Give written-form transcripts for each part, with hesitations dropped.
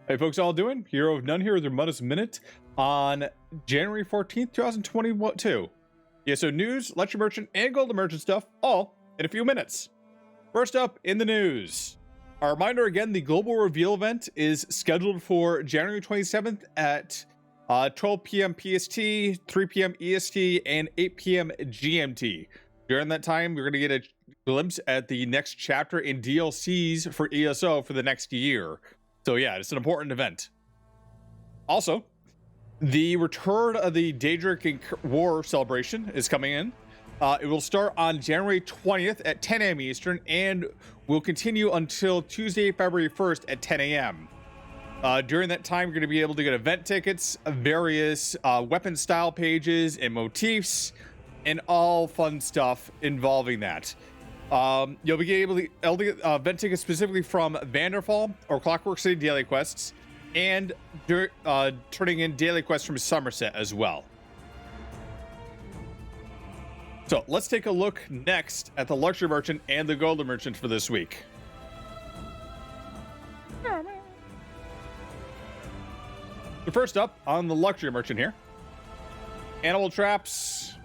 Hey folks, all doing? Hero of None here with your Mundus Minute on January 14th, 2022. ESO news, lecture merchant, and golden merchant stuff, all in a few minutes. First up in the news. A reminder again, the global reveal event is scheduled for January 27th at 12 p.m. PST, 3 p.m. EST, and 8 p.m. GMT. During that time, we're going to get a glimpse at the next chapter in DLCs for ESO for the next year. So yeah, it's an important event. Also, the return of the Daedric War celebration is coming in. It will start on January 20th at 10 a.m. Eastern and will continue until Tuesday, February 1st at 10 a.m. During that time, you're going to be able to get event tickets, various weapon style pages and motifs, and all fun stuff involving that. You'll be able to get event tickets specifically from Vanderfall or Clockwork City daily quests, and turning in daily quests from Somerset as well. So let's take a look next at the luxury merchant and the golden merchant for this week. So first up on the luxury merchant here, animal traps,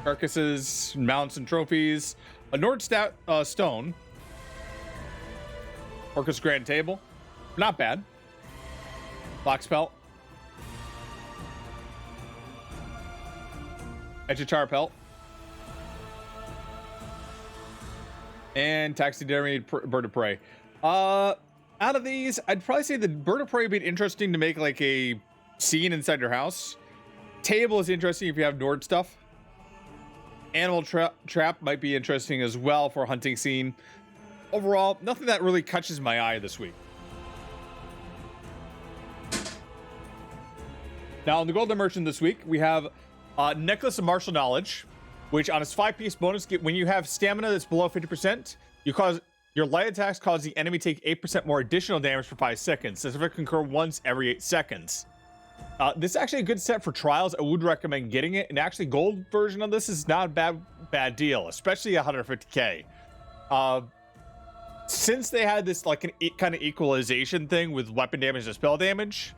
carcasses, mounts, and trophies, a Nordstone stone, Orcus Grand Table, not bad, box pelt, Etchitar pelt, and taxidermy bird of prey. Out of these, I'd probably say the bird of prey would be interesting to make like a scene inside your house. Table is interesting if you have Nord stuff. Animal trap might be interesting as well for a hunting scene. Overall, nothing that really catches my eye this week. Now, on the golden merchant this week, we have Necklace of Martial Knowledge, which on its 5-piece bonus, when you have stamina that's below 50%, your light attacks cause the enemy take 8% more additional damage for 5 seconds. This can occur once every 8 seconds. This is actually a good set for trials. I would recommend getting it. And actually, gold version of this is not a bad deal, especially 150k. Since they had this like an kind of equalization thing with weapon damage and spell damage,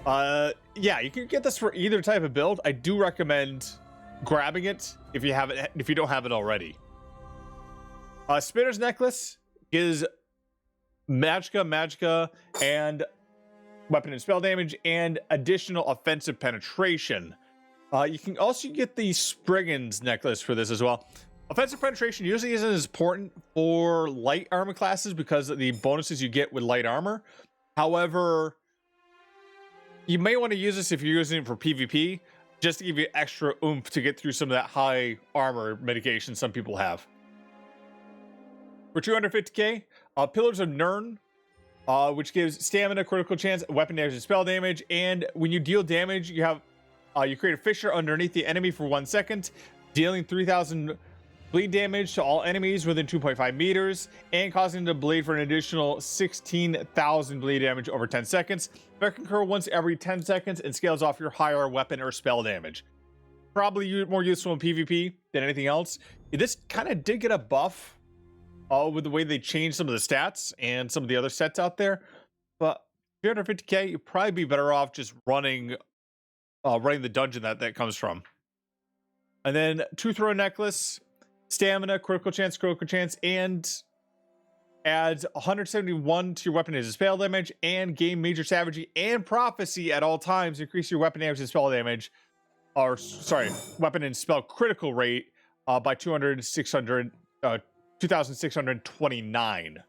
yeah, you can get this for either type of build. I do recommend grabbing it if you have it, if you don't have it already. Spinner's Necklace gives Magicka, and weapon and spell damage, and additional offensive penetration. You can also get the Spriggan's Necklace for this as well. Offensive penetration usually isn't as important for light armor classes because of the bonuses you get with light armor. However, you may want to use this if you're using it for PvP, just to give you extra oomph to get through some of that high armor mitigation some people have. For 250k, Pillars of Nirn, which gives stamina, critical chance, weapon damage, and spell damage. And when you deal damage, you have you create a fissure underneath the enemy for 1 second, dealing 3,000 bleed damage to all enemies within 2.5 meters, and causing them to bleed for an additional 16,000 bleed damage over 10 seconds. That can occur once every 10 seconds and scales off your higher weapon or spell damage. Probably more useful in PvP than anything else. This kind of did get a buff with the way they changed some of the stats and some of the other sets out there, but 350k, you'd probably be better off just running the dungeon that comes from. And then Two Throw Necklace, stamina, critical chance, and adds 171 to your weapon and spell damage, and gain major savagery and prophecy at all times. Increase your weapon damage and spell damage, or sorry, weapon and spell critical rate by 2,629.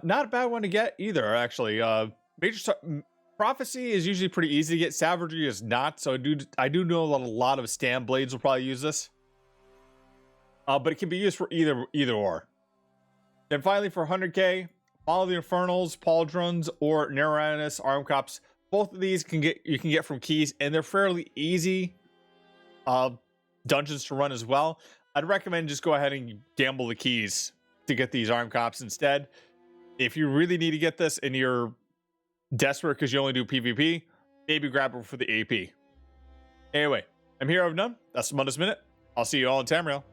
Not a bad one to get either, actually. Prophecy is usually pretty easy to get. Savagery is not, so I do know that a lot of Stam Blades will probably use this. But it can be used for either or. Then finally, for 100k, Follow the Infernals, Pauldrons, or Neranus Arm Cops. Both of these you can get from keys, and they're fairly easy dungeons to run as well. I'd recommend just go ahead and gamble the keys to get these arm cops instead. If you really need to get this and you're desperate because you only do PvP, maybe grab it for the AP. Anyway, I'm Hero of None. That's the Mundus Minute. I'll see you all in Tamriel.